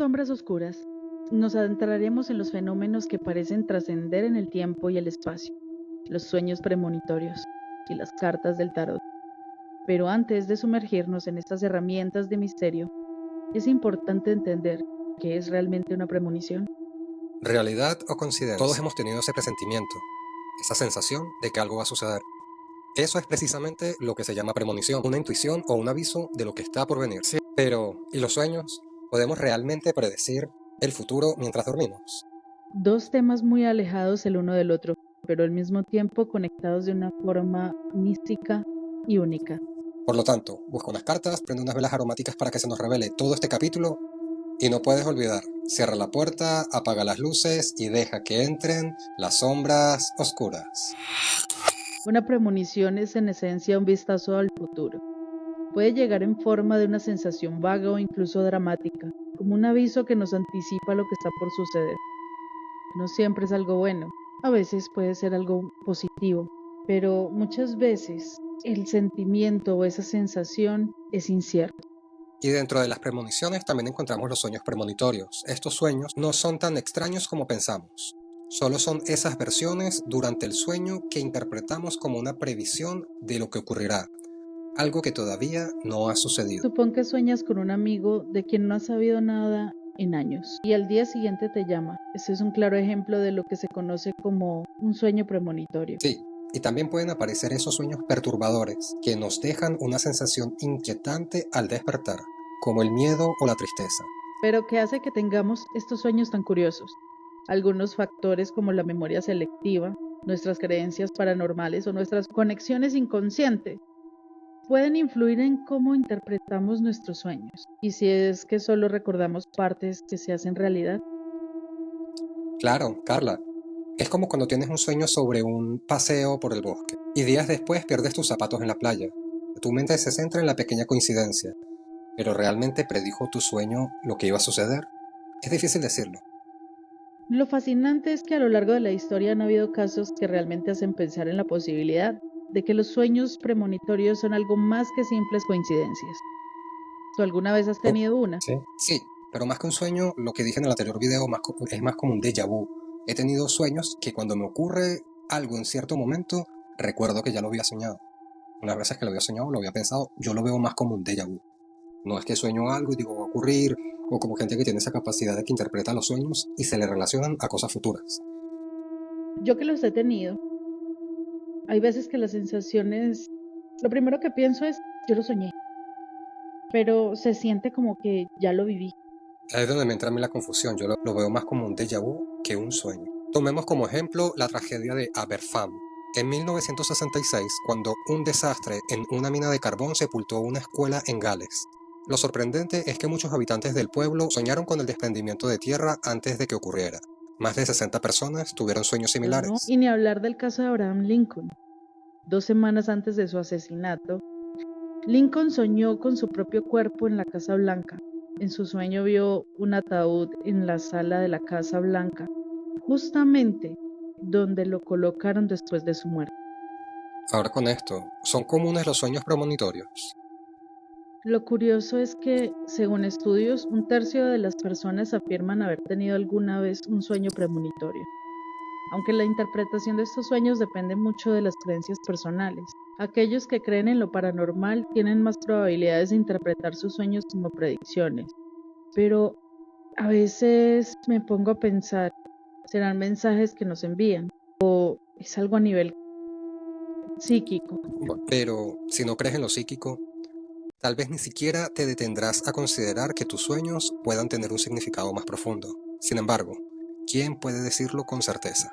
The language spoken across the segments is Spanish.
Sombras oscuras, nos adentraremos en los fenómenos que parecen trascender en el tiempo y el espacio, los sueños premonitorios y las cartas del tarot. Pero antes de sumergirnos en estas herramientas de misterio, es importante entender qué es realmente una premonición. Realidad o coincidencia. Todos hemos tenido ese presentimiento, esa sensación de que algo va a suceder. Eso es precisamente lo que se llama premonición, una intuición o un aviso de lo que está por venir. Sí. Pero, ¿y los sueños? ¿Podemos realmente predecir el futuro mientras dormimos? Dos temas muy alejados el uno del otro, pero al mismo tiempo conectados de una forma mística y única. Por lo tanto, busca unas cartas, prende unas velas aromáticas para que se nos revele todo este capítulo y no puedes olvidar, cierra la puerta, apaga las luces y deja que entren las sombras oscuras. Una premonición es en esencia un vistazo al futuro. Puede llegar en forma de una sensación vaga o incluso dramática, como un aviso que nos anticipa lo que está por suceder. No siempre es algo bueno, a veces puede ser algo positivo, pero muchas veces el sentimiento o esa sensación es incierto. Y dentro de las premoniciones también encontramos los sueños premonitorios. Estos sueños no son tan extraños como pensamos. Solo son esas versiones durante el sueño que interpretamos como una previsión de lo que ocurrirá, algo que todavía no ha sucedido. Supón que sueñas con un amigo de quien no has sabido nada en años y al día siguiente te llama. Ese es un claro ejemplo de lo que se conoce como un sueño premonitorio. Sí, y también pueden aparecer esos sueños perturbadores que nos dejan una sensación inquietante al despertar, como el miedo o la tristeza. Pero ¿qué hace que tengamos estos sueños tan curiosos? Algunos factores como la memoria selectiva, nuestras creencias paranormales o nuestras conexiones inconscientes pueden influir en cómo interpretamos nuestros sueños y si es que solo recordamos partes que se hacen realidad. Claro, Carla, es como cuando tienes un sueño sobre un paseo por el bosque y días después pierdes tus zapatos en la playa. Tu mente se centra en la pequeña coincidencia, pero ¿realmente predijo tu sueño lo que iba a suceder? Es difícil decirlo. Lo fascinante es que a lo largo de la historia han habido casos que realmente hacen pensar en la posibilidad de que los sueños premonitorios son algo más que simples coincidencias. ¿Tú alguna vez has Oh, tenido una? ¿sí? Sí, pero más que un sueño, lo que dije en el anterior video es más como un déjà vu. He tenido sueños que cuando me ocurre algo en cierto momento, recuerdo que ya lo había soñado. Unas veces que lo había soñado, lo había pensado, yo lo veo más como un déjà vu. No es que sueño algo y digo va a ocurrir, o como gente que tiene esa capacidad de que interpreta los sueños y se le relacionan a cosas futuras. Yo que los he tenido, hay veces que las sensaciones, lo primero que pienso es, yo lo soñé, pero se siente como que ya lo viví. Ahí es donde me entra a mí la confusión, yo lo veo más como un déjà vu que un sueño. Tomemos como ejemplo la tragedia de Aberfan. En 1966, cuando un desastre en una mina de carbón sepultó una escuela en Gales. Lo sorprendente es que muchos habitantes del pueblo soñaron con el desprendimiento de tierra antes de que ocurriera. Más de 60 personas tuvieron sueños ¿No? similares. Y ni hablar del caso de Abraham Lincoln. 2 semanas antes de su asesinato, Lincoln soñó con su propio cuerpo en la Casa Blanca. En su sueño vio un ataúd en la sala de la Casa Blanca, justamente donde lo colocaron después de su muerte. Ahora con esto, ¿son comunes los sueños premonitorios? Lo curioso es que, según estudios, 1/3 de las personas afirman haber tenido alguna vez un sueño premonitorio, aunque la interpretación de estos sueños depende mucho de las creencias personales. Aquellos que creen en lo paranormal tienen más probabilidades de interpretar sus sueños como predicciones, pero a veces me pongo a pensar, ¿serán mensajes que nos envían? ¿O es algo a nivel psíquico? Pero si no crees en lo psíquico, tal vez ni siquiera te detendrás a considerar que tus sueños puedan tener un significado más profundo. Sin embargo, ¿quién puede decirlo con certeza?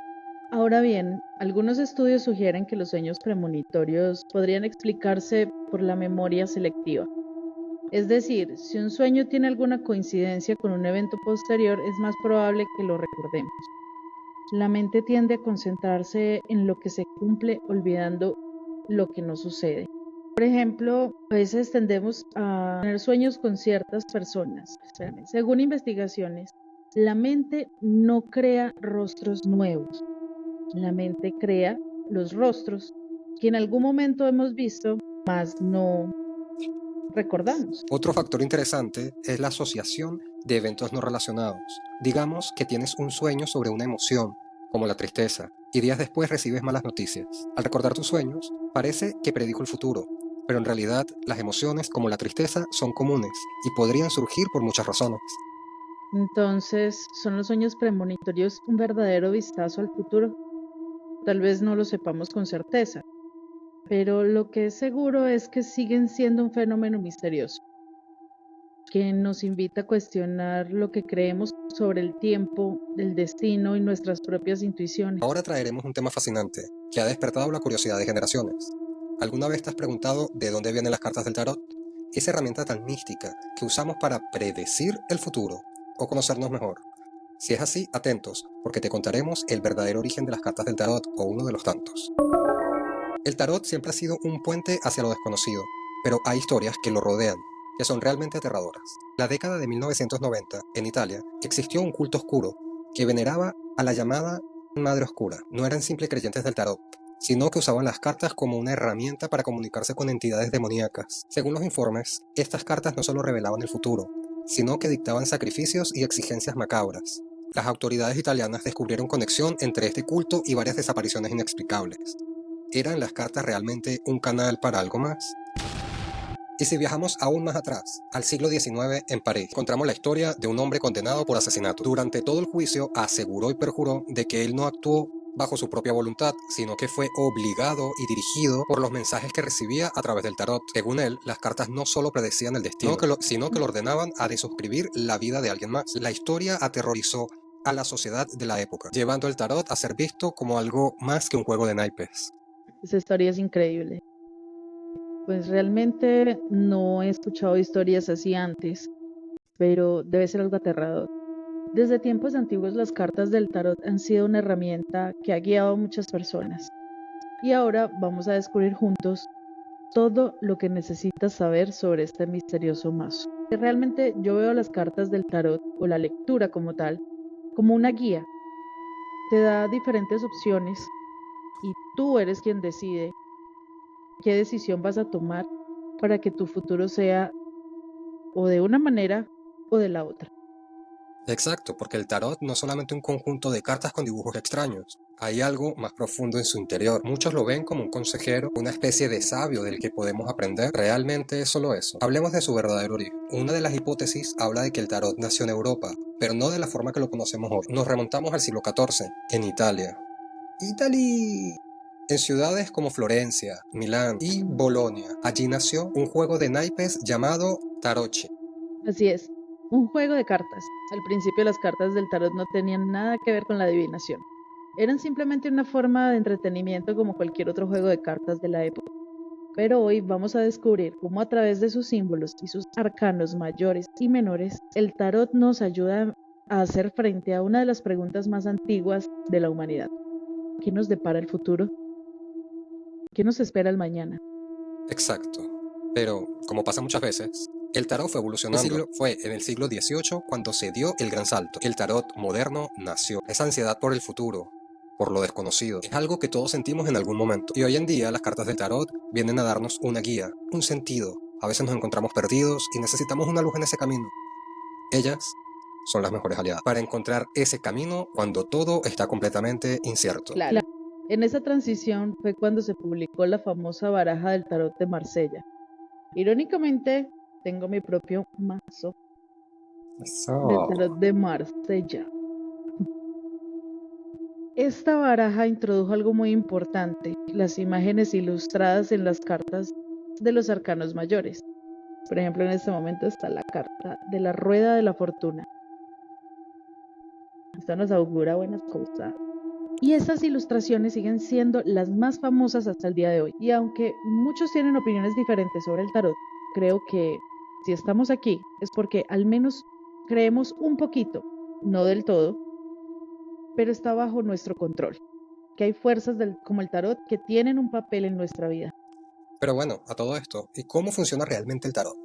Ahora bien, algunos estudios sugieren que los sueños premonitorios podrían explicarse por la memoria selectiva. Es decir, si un sueño tiene alguna coincidencia con un evento posterior, es más probable que lo recordemos. La mente tiende a concentrarse en lo que se cumple, olvidando lo que no sucede. Por ejemplo, a veces tendemos a tener sueños con ciertas personas. Según investigaciones, la mente no crea rostros nuevos. La mente crea los rostros que en algún momento hemos visto, mas no recordamos. Otro factor interesante es la asociación de eventos no relacionados. Digamos que tienes un sueño sobre una emoción, como la tristeza, y días después recibes malas noticias. Al recordar tus sueños, parece que predijo el futuro, pero en realidad las emociones como la tristeza son comunes y podrían surgir por muchas razones. Entonces, ¿son los sueños premonitorios un verdadero vistazo al futuro? Tal vez no lo sepamos con certeza, pero lo que es seguro es que siguen siendo un fenómeno misterioso, que nos invita a cuestionar lo que creemos sobre el tiempo, el destino y nuestras propias intuiciones. Ahora traeremos un tema fascinante que ha despertado la curiosidad de generaciones. ¿Alguna vez te has preguntado de dónde vienen las cartas del tarot? Esa herramienta tan mística que usamos para predecir el futuro o conocernos mejor. Si es así, atentos, porque te contaremos el verdadero origen de las cartas del tarot o uno de los tantos. El tarot siempre ha sido un puente hacia lo desconocido, pero hay historias que lo rodean, que son realmente aterradoras. La década de 1990, en Italia, existió un culto oscuro que veneraba a la llamada Madre Oscura. No eran simples creyentes del tarot, sino que usaban las cartas como una herramienta para comunicarse con entidades demoníacas. Según los informes, estas cartas no solo revelaban el futuro, sino que dictaban sacrificios y exigencias macabras. Las autoridades italianas descubrieron conexión entre este culto y varias desapariciones inexplicables. ¿Eran las cartas realmente un canal para algo más? Y si viajamos aún más atrás, al siglo XIX en París, encontramos la historia de un hombre condenado por asesinato. Durante todo el juicio aseguró y perjuró de que él no actuó bajo su propia voluntad, sino que fue obligado y dirigido por los mensajes que recibía a través del tarot. Según él, las cartas no solo predecían el destino, sino que lo ordenaban a desuscribir la vida de alguien más. La historia aterrorizó a la sociedad de la época, llevando el tarot a ser visto como algo más que un juego de naipes. Esa historia es increíble. Pues realmente no he escuchado historias así antes, pero debe ser algo aterrador. Desde tiempos antiguos las cartas del tarot han sido una herramienta que ha guiado a muchas personas. Y ahora vamos a descubrir juntos todo lo que necesitas saber sobre este misterioso mazo. Realmente yo veo las cartas del tarot o la lectura como tal como una guía. Te da diferentes opciones y tú eres quien decide qué decisión vas a tomar para que tu futuro sea o de una manera o de la otra. Exacto, porque el tarot no es solamente un conjunto de cartas con dibujos extraños. Hay algo más profundo en su interior. Muchos lo ven como un consejero, una especie de sabio del que podemos aprender. Realmente es solo eso. Hablemos de su verdadero origen. Una de las hipótesis habla de que el tarot nació en Europa, pero no de la forma que lo conocemos hoy. Nos remontamos al siglo XIV, en Italia. ¡Italy! En ciudades como Florencia, Milán y Bolonia, allí nació un juego de naipes llamado tarocchi. Así es, un juego de cartas. Al principio las cartas del tarot no tenían nada que ver con la adivinación. Eran simplemente una forma de entretenimiento como cualquier otro juego de cartas de la época. Pero hoy vamos a descubrir cómo a través de sus símbolos y sus arcanos mayores y menores, el tarot nos ayuda a hacer frente a una de las preguntas más antiguas de la humanidad. ¿Qué nos depara el futuro? ¿Qué nos espera el mañana? Exacto. Pero, como pasa muchas veces, el tarot fue evolucionando. Fue en el siglo XVIII cuando se dio el gran salto. El tarot moderno nació. Esa ansiedad por el futuro, por lo desconocido, es algo que todos sentimos en algún momento. Y hoy en día las cartas del tarot vienen a darnos una guía, un sentido. A veces nos encontramos perdidos y necesitamos una luz en ese camino. Ellas son las mejores aliadas para encontrar ese camino cuando todo está completamente incierto. Claro. En esa transición fue cuando se publicó la famosa baraja del tarot de Marsella. Irónicamente, tengo mi propio mazo del tarot de Marsella. Esta baraja introdujo algo muy importante, las imágenes ilustradas en las cartas de los arcanos mayores. Por ejemplo, en este momento está la carta de la rueda de la fortuna. Esto nos augura buenas cosas. Y estas ilustraciones siguen siendo las más famosas hasta el día de hoy. Y aunque muchos tienen opiniones diferentes sobre el tarot, creo que si estamos aquí es porque al menos creemos un poquito, no del todo, pero está bajo nuestro control. Que hay fuerzas como el tarot que tienen un papel en nuestra vida. Pero bueno, a todo esto, ¿y cómo funciona realmente el tarot?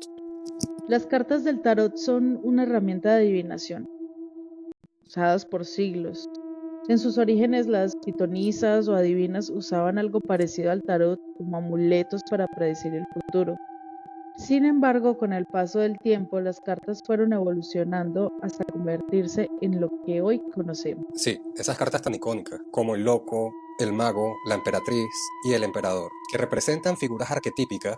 Las cartas del tarot son una herramienta de adivinación, usadas por siglos. En sus orígenes, las pitonisas o adivinas usaban algo parecido al tarot como amuletos para predecir el futuro. Sin embargo, con el paso del tiempo, las cartas fueron evolucionando hasta convertirse en lo que hoy conocemos. Sí, esas cartas tan icónicas, como el loco, el mago, la emperatriz y el emperador, que representan figuras arquetípicas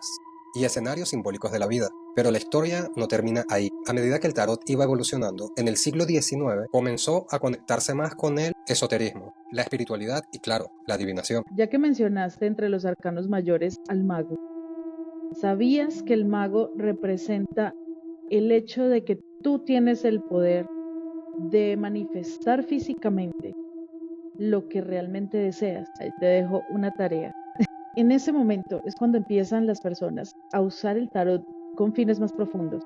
y escenarios simbólicos de la vida. Pero la historia no termina ahí. A medida que el tarot iba evolucionando, en el siglo XIX comenzó a conectarse más con el esoterismo, la espiritualidad y, claro, la adivinación. Ya que mencionaste entre los arcanos mayores al mago, ¿sabías que el mago representa el hecho de que tú tienes el poder de manifestar físicamente lo que realmente deseas? Ahí te dejo una tarea. En ese momento es cuando empiezan las personas a usar el tarot con fines más profundos,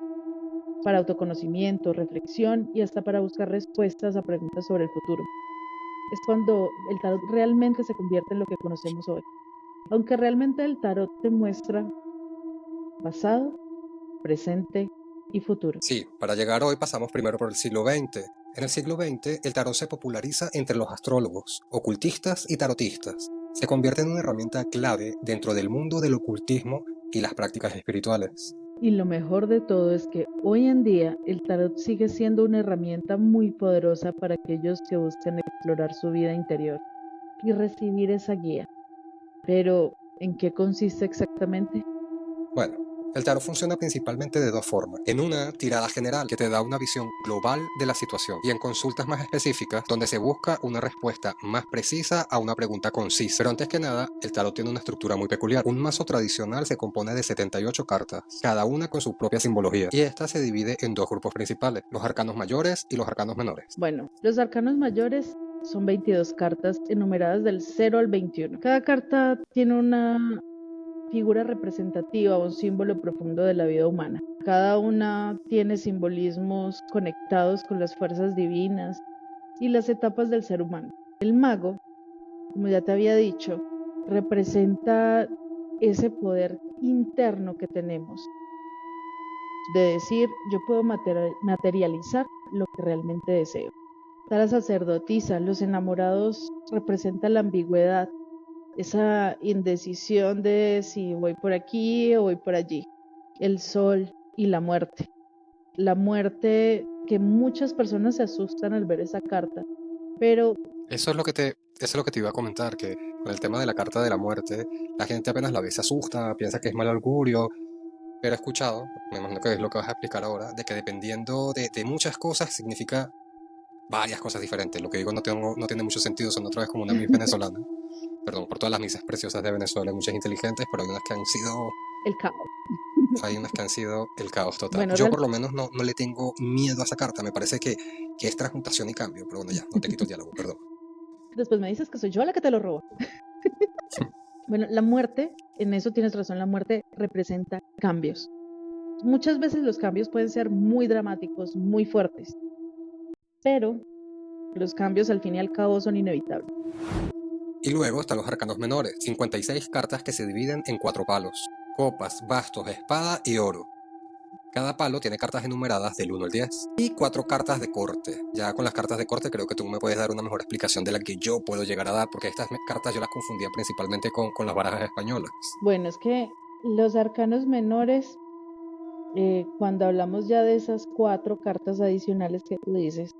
para autoconocimiento, reflexión y hasta para buscar respuestas a preguntas sobre el futuro. Es cuando el tarot realmente se convierte en lo que conocemos hoy. Aunque realmente el tarot te muestra pasado, presente y futuro. Sí, para llegar hoy pasamos primero por el siglo XX. En el siglo XX, el tarot se populariza entre los astrólogos, ocultistas y tarotistas. Se convierte en una herramienta clave dentro del mundo del ocultismo y las prácticas espirituales. Y lo mejor de todo es que hoy en día el tarot sigue siendo una herramienta muy poderosa para aquellos que buscan explorar su vida interior y recibir esa guía. Pero, ¿en qué consiste exactamente? Bueno, el tarot funciona principalmente de dos formas. En una tirada general, que te da una visión global de la situación, y en consultas más específicas, donde se busca una respuesta más precisa a una pregunta concisa. Pero antes que nada, el tarot tiene una estructura muy peculiar. Un mazo tradicional se compone de 78 cartas, cada una con su propia simbología, y esta se divide en dos grupos principales, los arcanos mayores y los arcanos menores. Bueno, los arcanos mayores son 22 cartas enumeradas del 0 al 21. Cada carta tiene una figura representativa o un símbolo profundo de la vida humana. Cada una tiene simbolismos conectados con las fuerzas divinas y las etapas del ser humano. El mago, como ya te había dicho, representa ese poder interno que tenemos de decir, yo puedo materializar lo que realmente deseo. Está la sacerdotisa, los enamorados representan la ambigüedad, esa indecisión de si voy por aquí o voy por allí. El sol y la muerte. La muerte, que muchas personas se asustan al ver esa carta, pero Eso es lo que te iba a comentar, que con el tema de la carta de la muerte, la gente apenas la ve se asusta, piensa que es mal augurio, pero he escuchado, me imagino que es lo que vas a explicar ahora, de que dependiendo de muchas cosas significa varias cosas diferentes. Lo que digo no tiene mucho sentido, son otra vez como una Miss venezolana. Perdón por todas las misas preciosas de Venezuela, hay muchas inteligentes, pero el caos. hay unas que han sido el caos total. Bueno, Yo por lo menos no le tengo miedo a esa carta, me parece que es transmutación y cambio, pero bueno, ya, no te quito el diálogo, perdón. después me dices que soy yo la que te lo robo. Bueno, la muerte, en eso tienes razón, la muerte representa cambios. Muchas veces los cambios pueden ser muy dramáticos, muy fuertes, pero los cambios al fin y al cabo son inevitables. Y luego están los arcanos menores, 56 cartas que se dividen en 4 palos: copas, bastos, espada y oro. Cada palo tiene cartas enumeradas del 1 al 10 y 4 cartas de corte. Ya con las cartas de corte creo que tú me puedes dar una mejor explicación de la que yo puedo llegar a dar, porque estas cartas yo las confundía principalmente con las barajas españolas. Bueno, es que los arcanos menores, cuando hablamos ya de esas 4 cartas adicionales que tú dices,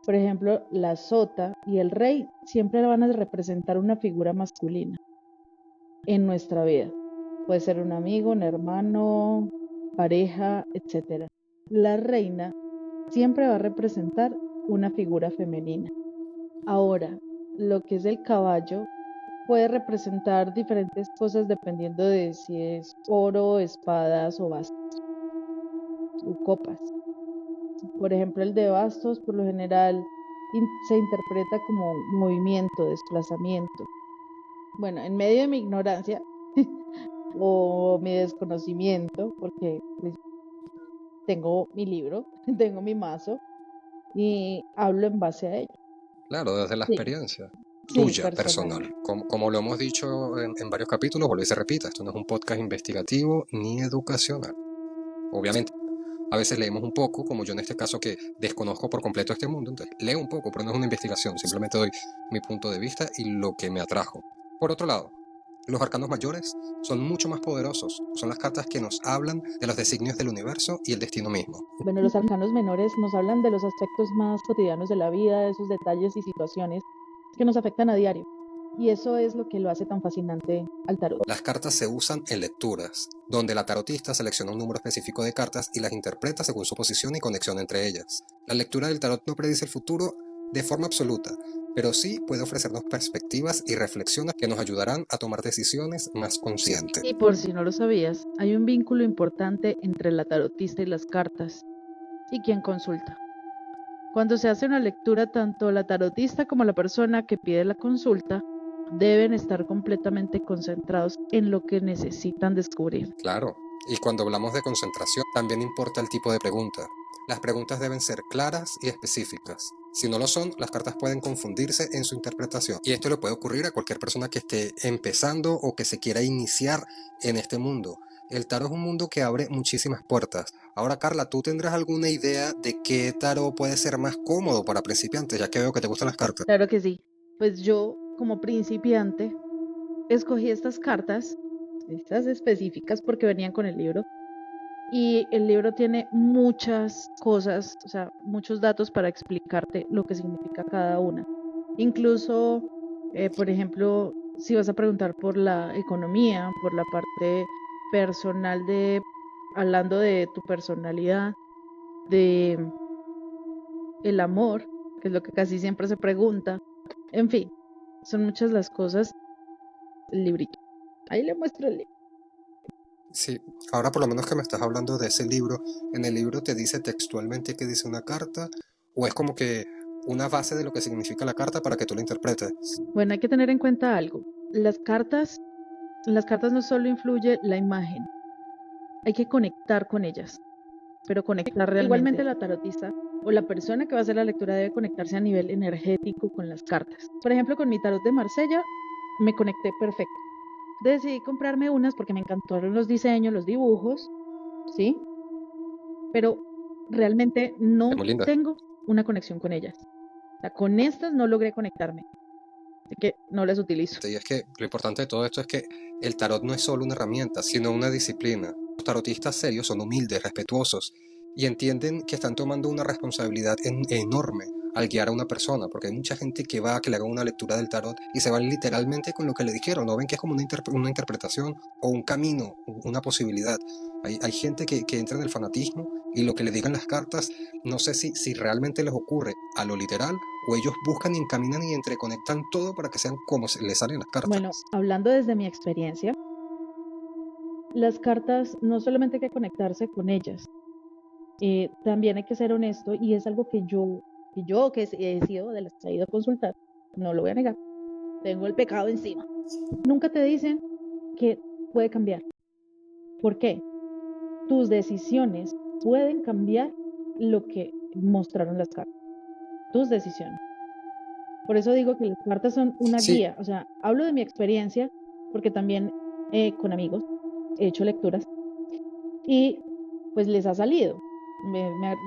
por ejemplo, la sota y el rey siempre van a representar una figura masculina en nuestra vida. Puede ser un amigo, un hermano, pareja, etc. La reina siempre va a representar una figura femenina. Ahora, lo que es el caballo puede representar diferentes cosas dependiendo de si es oro, espadas o bastos o copas. Por ejemplo, el de bastos por lo general se interpreta como movimiento, desplazamiento. Bueno, en medio de mi ignorancia o mi desconocimiento, porque pues, tengo mi libro, tengo mi mazo y hablo en base a ello. Claro, desde la Sí, experiencia sí, tuya, personal. personal. Como lo hemos dicho en varios capítulos, vuelvo y se repita, esto no es un podcast investigativo ni educacional. Obviamente, a veces leemos un poco, como yo en este caso que desconozco por completo este mundo, entonces leo un poco, pero no es una investigación, simplemente doy mi punto de vista y lo que me atrajo. Por otro lado, Los arcanos mayores son mucho más poderosos. Son las cartas que nos hablan de los designios del universo y el destino mismo. Bueno, los arcanos menores nos hablan de los aspectos más cotidianos de la vida, de esos detalles y situaciones que nos afectan a diario. Y eso es lo que lo hace tan fascinante al tarot. Las cartas se usan en lecturas, donde la tarotista selecciona un número específico de cartas y las interpreta según su posición y conexión entre ellas. La lectura del tarot no predice el futuro de forma absoluta, pero sí puede ofrecernos perspectivas y reflexiones que nos ayudarán a tomar decisiones más conscientes. Y por si no lo sabías, hay un vínculo importante entre la tarotista y las cartas, y quien consulta. Cuando se hace una lectura, tanto la tarotista como la persona que pide la consulta deben estar completamente concentrados en lo que necesitan descubrir. Claro, y cuando hablamos de concentración, también importa el tipo de pregunta. Las preguntas deben ser claras y específicas. Si no lo son, las cartas pueden confundirse en su interpretación. Y esto le puede ocurrir a cualquier persona que esté empezando o que se quiera iniciar en este mundo. El tarot es un mundo que abre muchísimas puertas. Ahora, Carla, ¿tú tendrás alguna idea de qué tarot puede ser más cómodo para principiantes, ya que veo que te gustan las cartas? Claro que sí. Pues yo, como principiante, escogí estas cartas, estas específicas porque venían con el libro, y el libro tiene muchas cosas, o sea, muchos datos para explicarte lo que significa cada una. Incluso, por ejemplo, si vas a preguntar por la economía, por la parte personal hablando de tu personalidad, de el amor, que es lo que casi siempre se pregunta, en fin, son muchas las cosas, el librito. Ahí le muestro el libro. Sí, ahora por lo menos que me estás hablando de ese libro, ¿en el libro te dice textualmente qué dice una carta? ¿O es como que una base de lo que significa la carta para que tú la interpretes? Bueno, hay que tener en cuenta algo. En las cartas no solo influye la imagen, hay que conectar con ellas, pero conectar realmente. Igualmente la tarotista o la persona que va a hacer la lectura debe conectarse a nivel energético con las cartas. Por ejemplo, con mi tarot de Marsella me conecté perfecto. Decidí comprarme unas porque me encantaron los diseños, los dibujos, ¿sí? Pero realmente no Es muy linda. tengo una conexión con ellas. O sea, con estas no logré conectarme, así que no las utilizo. Y es que lo importante de todo esto es que el tarot no es solo una herramienta, sino una disciplina. Los tarotistas serios son humildes, respetuosos y entienden que están tomando una responsabilidad enorme al guiar a una persona, porque hay mucha gente que va a que le hagan una lectura del tarot y se van literalmente con lo que le dijeron, no ven que es como una interpretación o un camino, una posibilidad. Hay gente que entra en el fanatismo y lo que le digan las cartas, no sé si realmente les ocurre a lo literal o ellos buscan y encaminan y entreconectan todo para que sean como les salen las cartas. Bueno, hablando desde mi experiencia, las cartas no solamente hay que conectarse con ellas, también hay que ser honesto y es algo que que he sido de las que he ido a consultar, no lo voy a negar, tengo el pecado encima. Nunca te dicen que puede cambiar. ¿Por qué? Tus decisiones pueden cambiar lo que mostraron las cartas. Tus decisiones. Por eso digo que las cartas son una guía. O sea, hablo de mi experiencia porque también con amigos he hecho lecturas y pues les ha salido.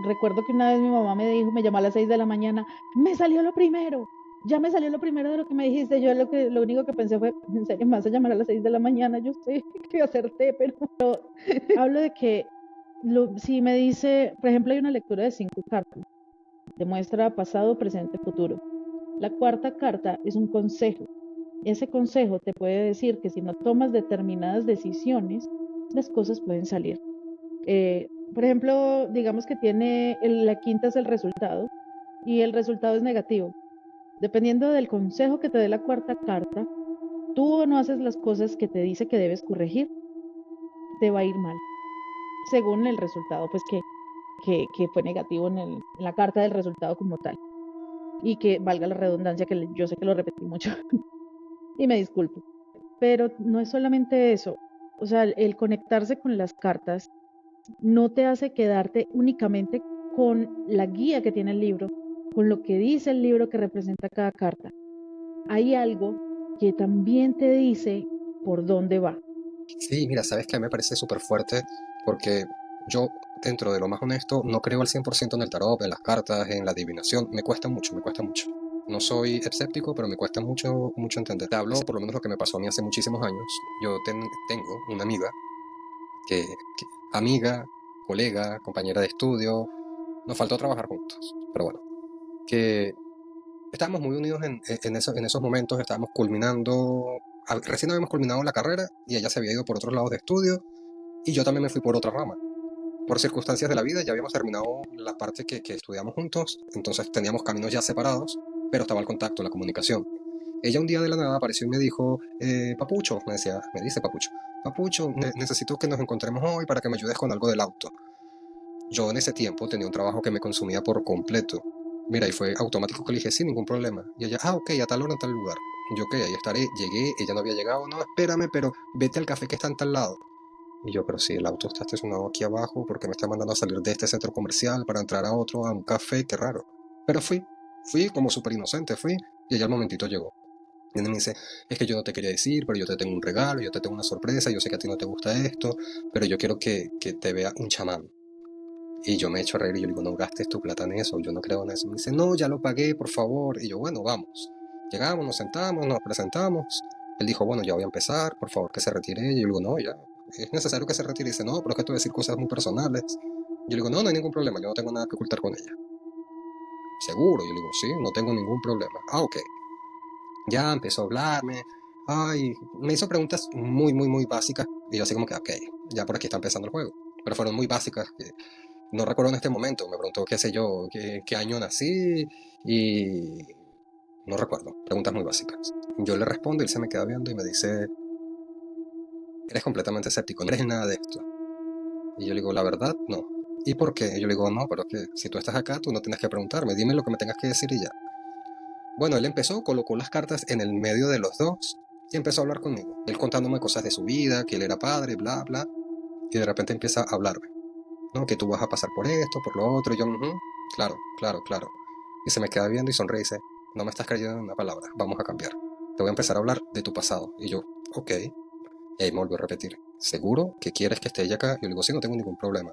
Recuerdo que una vez mi mamá me llamó a las 6 de la mañana, me salió lo primero, ya me salió lo primero de lo que me dijiste. Yo lo único que pensé fue, ¿en serio me vas a llamar a las 6 de la mañana? Yo sé que acerté, pero hablo de que si me dice, por ejemplo, hay una lectura de 5 cartas, demuestra pasado, presente, futuro. La cuarta carta es un consejo. Ese consejo te puede decir que si no tomas determinadas decisiones, las cosas pueden salir. Por ejemplo, digamos que la quinta es el resultado y el resultado es negativo. Dependiendo del consejo que te dé la cuarta carta, tú no haces las cosas que te dice que debes corregir, te va a ir mal. Según el resultado, pues que fue negativo en la carta del resultado como tal. Y que valga la redundancia, que yo sé que lo repetí mucho. Y me disculpo. Pero no es solamente eso. O sea, el conectarse con las cartas no te hace quedarte únicamente con la guía que tiene el libro, con lo que dice el libro que representa cada carta. Hay algo que también te dice por dónde va. Sí, mira, sabes que a mí me parece súper fuerte porque yo, dentro de lo más honesto, no creo al 100% en el tarot, en las cartas, en la adivinación. Me cuesta mucho, me cuesta mucho. No soy escéptico, pero me cuesta mucho, mucho entender. Te hablo por lo menos lo que me pasó a mí hace muchísimos años. Yo tengo una amiga amiga, colega, compañera de estudio, nos faltó trabajar juntos, pero bueno, que estábamos muy unidos en esos momentos, estábamos culminando, recién habíamos culminado la carrera y ella se había ido por otros lados de estudio y yo también me fui por otra rama. Por circunstancias de la vida ya habíamos terminado la parte que estudiamos juntos, entonces teníamos caminos ya separados, pero estaba el contacto, la comunicación. Ella un día de la nada apareció y me dijo, Papucho, me dice Papucho, Papucho, necesito que nos encontremos hoy para que me ayudes con algo del auto. Yo en ese tiempo tenía un trabajo que me consumía por completo. Mira, y fue automático que le dije, sin ningún problema. Y ella, ok, a tal hora en tal lugar. Yo, ok, ahí estaré. Llegué, ella no había llegado. No, espérame, pero vete al café que está en tal lado. Y yo, pero si el auto está estacionado aquí abajo, ¿por qué me está mandando a salir de este centro comercial para entrar a otro, a un café? Qué raro. Pero fui como súper inocente, fui. Y ella al momentito llegó. Y él me dice, es que yo no te quería decir, pero yo te tengo un regalo, yo te tengo una sorpresa, yo sé que a ti no te gusta esto, pero yo quiero que te vea un chamán. Y yo me echo a reír y yo le digo, no gastes tu plata en eso, yo no creo en eso. Me dice, no, ya lo pagué, por favor. Y yo, bueno, vamos. Llegamos, nos sentamos, nos presentamos. Él dijo, bueno, ya voy a empezar, por favor que se retire. Y yo le digo, no, ya, es necesario que se retire. Y dice, no, pero es que te voy a decir cosas muy personales. Yo le digo, no, no hay ningún problema, yo no tengo nada que ocultar con ella. Seguro, yo le digo, sí, no tengo ningún problema. Ah, ok. Ya empezó a hablarme. Ay, me hizo preguntas muy, muy, muy básicas. Y yo así como que, ok, ya por aquí está empezando el juego. Pero fueron muy básicas, que no recuerdo en este momento. Me preguntó, qué sé yo, qué año nací y no recuerdo. Preguntas muy básicas. Yo le respondo y él se me queda viendo y me dice, eres completamente escéptico, no eres nada de esto. Y yo le digo, la verdad, no. ¿Y por qué? Y yo le digo, no, pero es que si tú estás acá, tú no tienes que preguntarme, dime lo que me tengas que decir y ya. Bueno, él empezó, colocó las cartas en el medio de los dos y empezó a hablar conmigo. Él contándome cosas de su vida, que él era padre, bla, bla. Y de repente empieza a hablarme, ¿no? Que tú vas a pasar por esto, por lo otro. Y yo, claro, claro, claro. Y se me queda viendo y sonríe y dice, no me estás creyendo en una palabra, vamos a cambiar. Te voy a empezar a hablar de tu pasado. Y yo, ok. Y ahí me volvió a repetir, ¿seguro que quieres que esté ella acá? Y yo le digo, sí, no tengo ningún problema.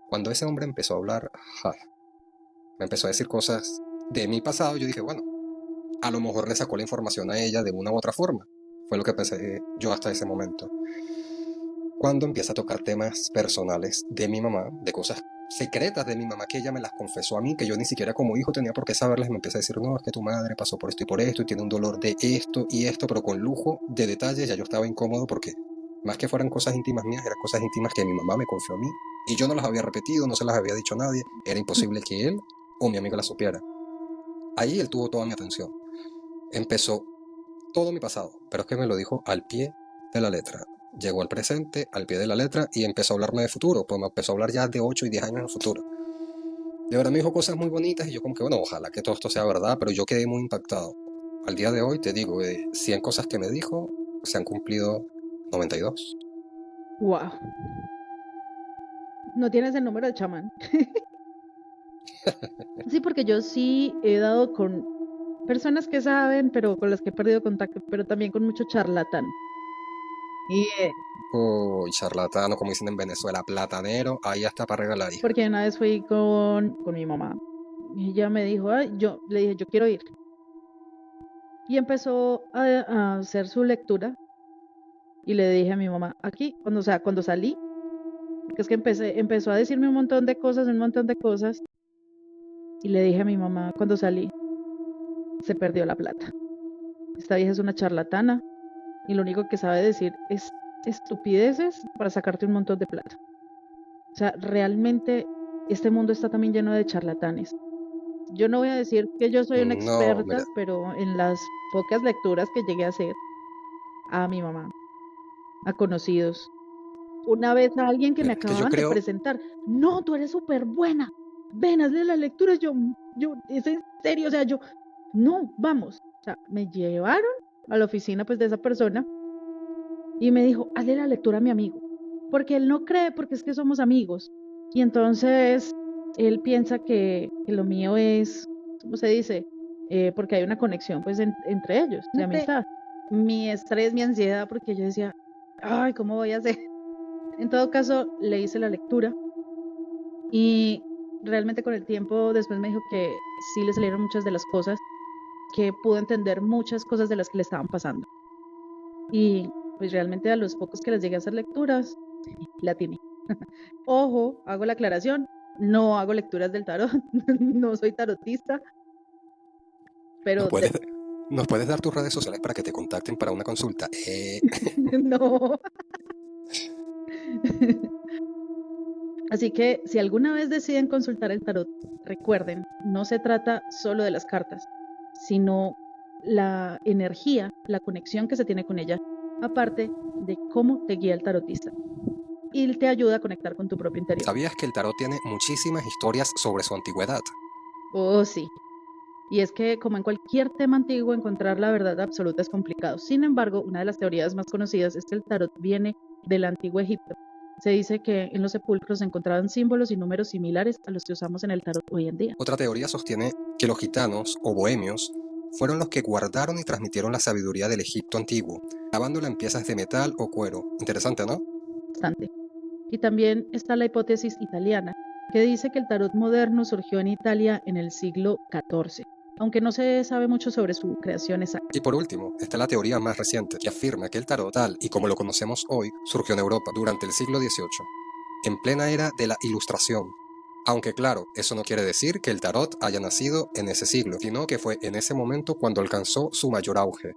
Cuando ese hombre empezó a hablar, me empezó a decir cosas de mi pasado, yo dije, bueno, a lo mejor le sacó la información a ella de una u otra forma. Fue lo que pensé yo hasta ese momento. Cuando empieza a tocar temas personales de mi mamá, de cosas secretas de mi mamá que ella me las confesó a mí, que yo ni siquiera como hijo tenía por qué saberlas, me empieza a decir, no, es que tu madre pasó por esto y tiene un dolor de esto y esto, pero con lujo de detalles. Ya yo estaba incómodo porque más que fueran cosas íntimas mías, eran cosas íntimas que mi mamá me confió a mí y yo no las había repetido, no se las había dicho a nadie, era imposible que él o mi amiga las supiera. Ahí él tuvo toda mi atención. Empezó todo mi pasado, pero es que me lo dijo al pie de la letra. Llegó al presente, al pie de la letra, y empezó a hablarme de futuro, pues me empezó a hablar ya de 8 y 10 años en el futuro. De verdad me dijo cosas muy bonitas y yo como que, bueno, ojalá que todo esto sea verdad, pero yo quedé muy impactado. Al día de hoy, te digo, de 100 cosas que me dijo, se han cumplido 92. Wow. No tienes el número de chamán. Sí, porque yo sí he dado con personas que saben, pero con las que he perdido contacto, pero también con mucho charlatán. Y Uy, charlatano, como dicen en Venezuela, platanero, ahí hasta para regalar, hija. porque una vez fui con mi mamá y ella me dijo, ay, yo le dije, yo quiero ir. Y empezó a hacer su lectura y le dije a mi mamá, aquí, cuando salí, porque es que empezó a decirme un montón de cosas, y le dije a mi mamá, cuando salí, se perdió la plata. Esta vieja es una charlatana y lo único que sabe decir es estupideces para sacarte un montón de plata. O sea, realmente este mundo está también lleno de charlatanes. Yo no voy a decir que yo soy una No, experta, mira, pero en las pocas lecturas que llegué a hacer a mi mamá, a conocidos, una vez a alguien que me mira, es que yo acababan de creo, presentar, no, tú eres súper buena, ven, hazle las lecturas, es en serio, o sea, no, vamos, o sea, me llevaron a la oficina pues de esa persona y me dijo, hazle la lectura a mi amigo, porque él no cree, porque es que somos amigos, y entonces él piensa que lo mío es, ¿cómo se dice? Porque hay una conexión pues entre ellos, de amistad. Mi estrés, mi ansiedad, porque yo decía, ay, ¿cómo voy a hacer? En todo caso, le hice la lectura y realmente con el tiempo después me dijo que sí le salieron muchas de las cosas, que pudo entender muchas cosas de las que le estaban pasando. Y pues realmente a los pocos que les llegué a hacer lecturas, la tiene. Ojo, hago la aclaración, no hago lecturas del tarot, no soy tarotista, ¿Nos pero puedes, ¿Nos puedes dar tus redes sociales para que te contacten para una consulta? no. Así que si alguna vez deciden consultar el tarot, recuerden, no se trata solo de las cartas, sino la energía, la conexión que se tiene con ella, aparte de cómo te guía el tarotista y te ayuda a conectar con tu propio interior. ¿Sabías que el tarot tiene muchísimas historias sobre su antigüedad? Oh, sí. Y es que, como en cualquier tema antiguo, encontrar la verdad absoluta es complicado. Sin embargo, una de las teorías más conocidas es que el tarot viene del antiguo Egipto. Se dice que en los sepulcros se encontraban símbolos y números similares a los que usamos en el tarot hoy en día. Otra teoría sostiene que los gitanos o bohemios fueron los que guardaron y transmitieron la sabiduría del Egipto antiguo, grabándola en piezas de metal o cuero. Interesante, ¿no? Bastante. Y también está la hipótesis italiana, que dice que el tarot moderno surgió en Italia en el siglo XIV, aunque no se sabe mucho sobre su creación exacta. Y por último, está la teoría más reciente, que afirma que el tarot, tal y como lo conocemos hoy, surgió en Europa durante el siglo XVIII, en plena era de la Ilustración. Aunque claro, eso no quiere decir que el tarot haya nacido en ese siglo, sino que fue en ese momento cuando alcanzó su mayor auge.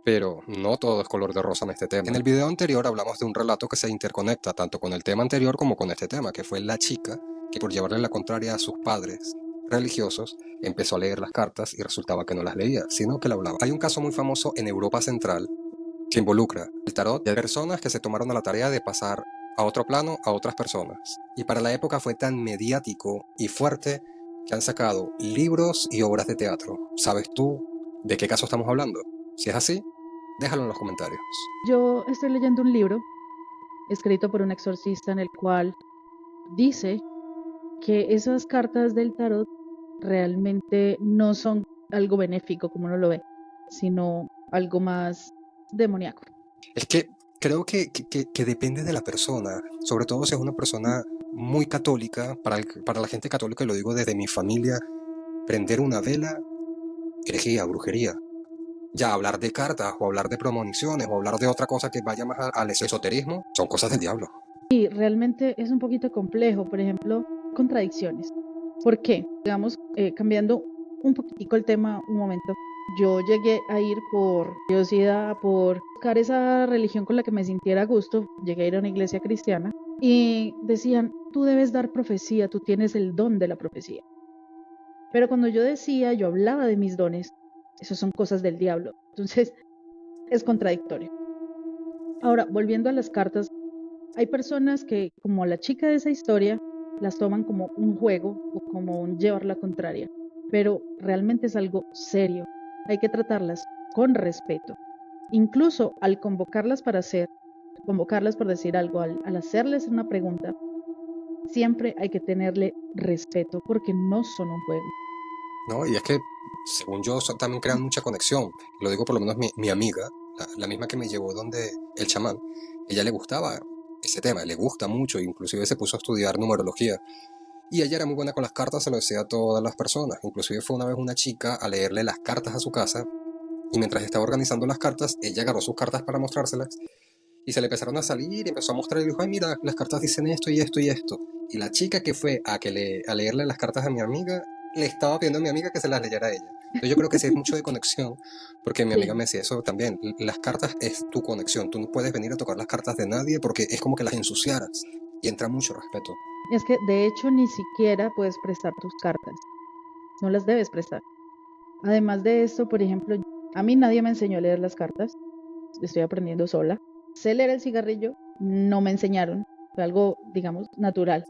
Pero no todo es color de rosa en este tema. En el video anterior hablamos de un relato que se interconecta tanto con el tema anterior como con este tema, que fue la chica que por llevarle la contraria a sus padres religiosos empezó a leer las cartas y resultaba que no las leía, sino que la hablaba. Hay un caso muy famoso en Europa Central que involucra el tarot de personas que se tomaron a la tarea de pasar a otro plano a otras personas. Y para la época fue tan mediático y fuerte que han sacado libros y obras de teatro. ¿Sabes tú de qué caso estamos hablando? Si es así, déjalo en los comentarios. Yo estoy leyendo un libro escrito por un exorcista en el cual dice que esas cartas del tarot realmente no son algo benéfico como uno lo ve, sino algo más demoníaco. Es que creo que depende de la persona, sobre todo si es una persona muy católica, para la gente católica, y lo digo desde mi familia, prender una vela, herejía, brujería. Ya hablar de cartas o hablar de premoniciones o hablar de otra cosa que vaya más al esoterismo son cosas del diablo. Y realmente es un poquito complejo, por ejemplo, contradicciones. ¿Por qué? Digamos, cambiando un poquitico el tema un momento, yo llegué a ir por curiosidad, por buscar esa religión con la que me sintiera a gusto, llegué a ir a una iglesia cristiana y decían, tú debes dar profecía, tú tienes el don de la profecía. Pero cuando yo decía, yo hablaba de mis dones, eso son cosas del diablo. Entonces, es contradictorio. Ahora, volviendo a las cartas, hay personas que, como la chica de esa historia, las toman como un juego o como un llevar la contraria, pero realmente es algo serio. Hay que tratarlas con respeto. Incluso al convocarlas convocarlas por decir algo, al hacerles una pregunta, siempre hay que tenerle respeto porque no son un juego. ¿No? Y es que, según yo, también crean mucha conexión. Lo digo por lo menos mi amiga, la misma que me llevó donde el chamán, ella le gustaba ese tema, le gusta mucho, inclusive se puso a estudiar numerología. Y ella era muy buena con las cartas, se lo decía a todas las personas. Inclusive fue una vez una chica a leerle las cartas a su casa, y mientras estaba organizando las cartas, ella agarró sus cartas para mostrárselas, y se le empezaron a salir, y empezó a mostrar, y dijo, ay, mira, las cartas dicen esto y esto y esto. Y la chica que fue a leerle las cartas a mi amiga, le estaba pidiendo a mi amiga que se las leyera a ella. Entonces yo creo que sí es mucho de conexión, porque mi amiga me decía eso también. Las cartas es tu conexión. Tú no puedes venir a tocar las cartas de nadie porque es como que las ensuciaras. Y entra mucho respeto. Es que de hecho ni siquiera puedes prestar tus cartas, no las debes prestar. Además de esto, por ejemplo, a mí nadie me enseñó a leer las cartas, estoy aprendiendo sola. Sé leer el cigarrillo, no me enseñaron, fue algo, digamos, natural.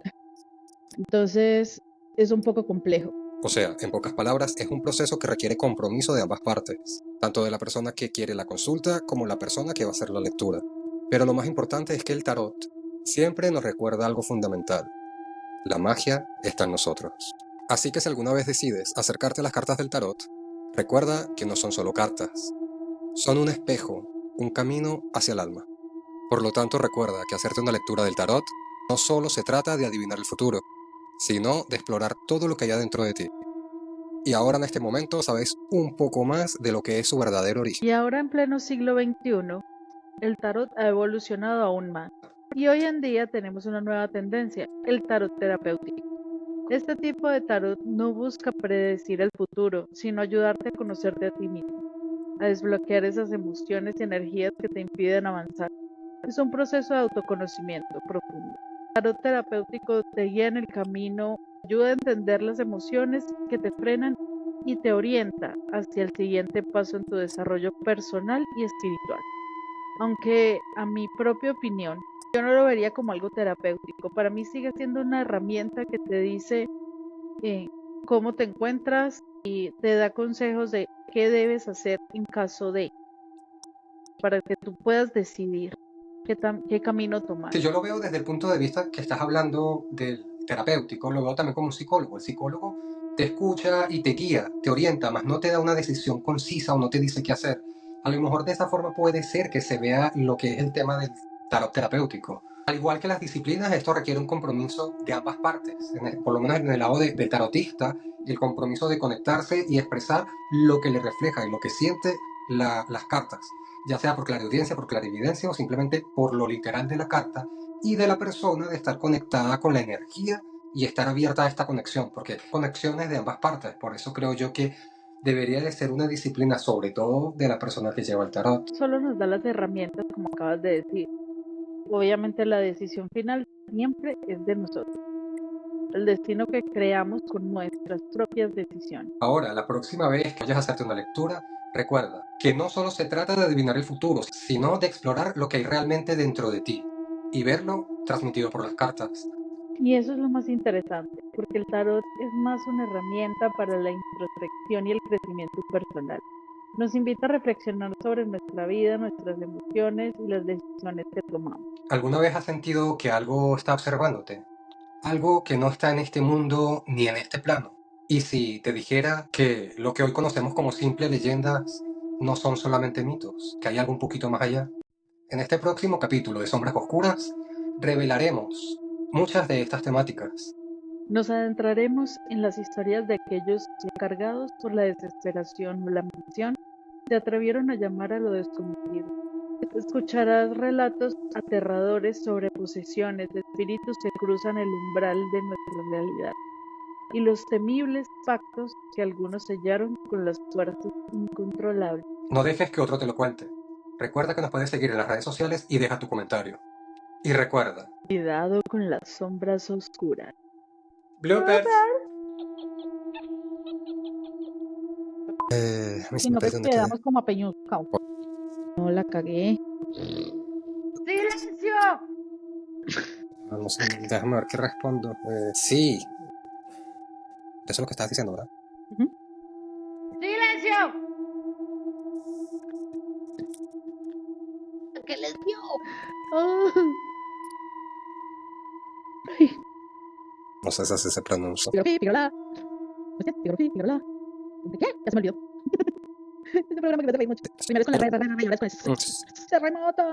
Entonces, es un poco complejo. O sea, en pocas palabras, es un proceso que requiere compromiso de ambas partes, tanto de la persona que quiere la consulta como la persona que va a hacer la lectura. Pero lo más importante es que el tarot siempre nos recuerda algo fundamental. La magia está en nosotros. Así que si alguna vez decides acercarte a las cartas del tarot, recuerda que no son solo cartas, son un espejo, un camino hacia el alma. Por lo tanto, recuerda que hacerte una lectura del tarot no solo se trata de adivinar el futuro, sino de explorar todo lo que hay dentro de ti. Y ahora en este momento sabes un poco más de lo que es su verdadero origen. Y ahora en pleno siglo XXI, el tarot ha evolucionado aún más. Y hoy en día tenemos una nueva tendencia, el tarot terapéutico. Este tipo de tarot no busca predecir el futuro, sino ayudarte a conocerte a ti mismo, a desbloquear esas emociones y energías que te impiden avanzar. Es un proceso de autoconocimiento profundo. El tarot terapéutico te guía en el camino, ayuda a entender las emociones que te frenan y te orienta hacia el siguiente paso en tu desarrollo personal y espiritual. Aunque a mi propia opinión, yo no lo vería como algo terapéutico. Para mí sigue siendo una herramienta que te dice eh, cómo te encuentras y te da consejos de qué debes hacer en caso de, para que tú puedas decidir qué camino tomar. Si yo lo veo desde el punto de vista que estás hablando del terapéutico, lo veo también como un psicólogo. El psicólogo te escucha y te guía, te orienta, mas no te da una decisión concisa o no te dice qué hacer. A lo mejor de esa forma puede ser que se vea lo que es el tema del tarot terapéutico. Al igual que las disciplinas, esto requiere un compromiso de ambas partes. Por lo menos en el lado del tarotista, el compromiso de conectarse y expresar lo que le refleja y lo que siente las cartas, ya sea por clariaudiencia, por clarividencia o simplemente por lo literal de la carta y de la persona de estar conectada con la energía y estar abierta a esta conexión, porque conexiones de ambas partes. Por eso creo yo que debería de ser una disciplina, sobre todo de la persona que lleva el tarot. Solo nos da las herramientas, como acabas de decir. Obviamente la decisión final siempre es de nosotros. El destino que creamos con nuestras propias decisiones. Ahora, la próxima vez que vayas a hacerte una lectura, recuerda que no solo se trata de adivinar el futuro, sino de explorar lo que hay realmente dentro de ti y verlo transmitido por las cartas. Y eso es lo más interesante, porque el tarot es más una herramienta para la introspección y el crecimiento personal. Nos invita a reflexionar sobre nuestra vida, nuestras emociones y las decisiones que tomamos. ¿Alguna vez has sentido que algo está observándote? Algo que no está en este mundo ni en este plano. Y si te dijera que lo que hoy conocemos como simples leyendas no son solamente mitos, que hay algo un poquito más allá. En este próximo capítulo de Sombras Oscuras revelaremos muchas de estas temáticas. Nos adentraremos en las historias de aquellos que, cargados por la desesperación o la ambición, se atrevieron a llamar a lo desconocido. Escucharás relatos aterradores sobre posesiones de espíritus que cruzan el umbral de nuestra realidad y los temibles pactos que algunos sellaron con las fuerzas incontrolables. No dejes que otro te lo cuente. Recuerda que nos puedes seguir en las redes sociales y deja tu comentario. Y recuerda, Cuidado con las sombras oscuras. bloopers. Si no, pues quedamos como a peñuscao. No la cagué. ¡Silencio! Vamos, déjame ver qué respondo. Sí. Eso es lo que estás diciendo, ¿verdad? ¡Silencio! ¿Qué les dio? No sé si así se pronuncia. Pirola. Pirola. ¿De qué? Ya se me olvidó. Este programa que me reí mucho. Primero es con la raya y ahora es con el terremoto.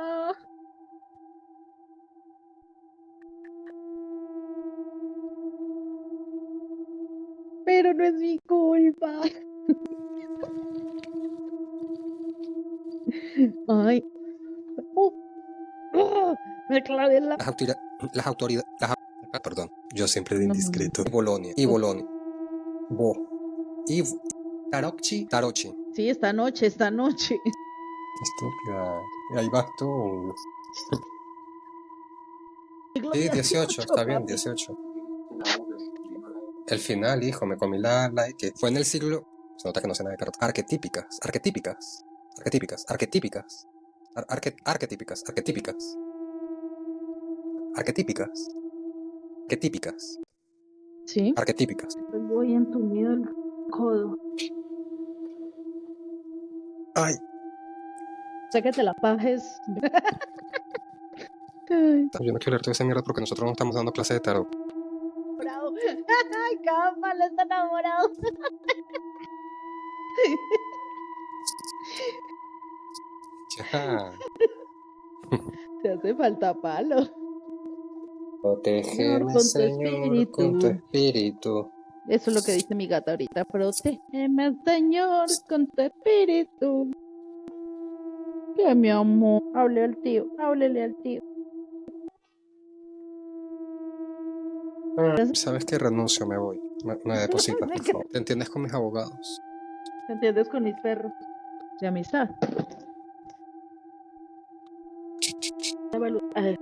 Pero no es mi culpa. Ay. Me clavé la... Las autoridades... Perdón, yo siempre de indiscreto. Bolonia. Y Bolonia. Bo. Y Tarochi. Sí, esta noche. Estúpida. Ahí vas tú. Sí, 18, está bien, 18. El final, hijo, me comí la que fue en el siglo... Se nota que no sé nada de tarot. Arquetípicas. Sí. Arquetípicas. Voy entumido el codo. Ay. Sé que te la pajes. Yo no quiero leer toda esa mierda porque nosotros no estamos dando clase de tarot. Ay, cada palo está enamorado. Ya. Te hace falta palo. Protégeme, Señor, con tu espíritu. Eso es lo que dice mi gata ahorita. Protégeme, Señor, con tu espíritu. Que mi amor. Háblele al tío. ¿Sabes qué? Renuncio, me voy. Me depositas, por favor. ¿Te entiendes con mis abogados? ¿Te entiendes con mis perros? De amistad. A ver,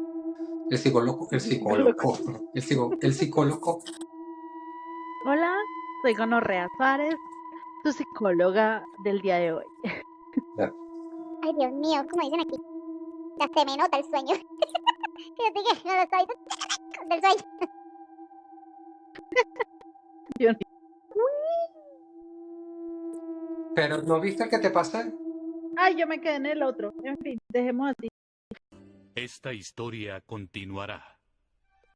El psicólogo. hola, soy Gonorrea Suárez, tu psicóloga del día de hoy. Ay, Dios mío, como dicen aquí. Ya se me nota el sueño. Fíjate que no lo estoy del sueño. Yo ni- Pero ¿no viste el que te pasé? Ay, yo me quedé en el otro. En fin, dejemos así. Esta historia continuará.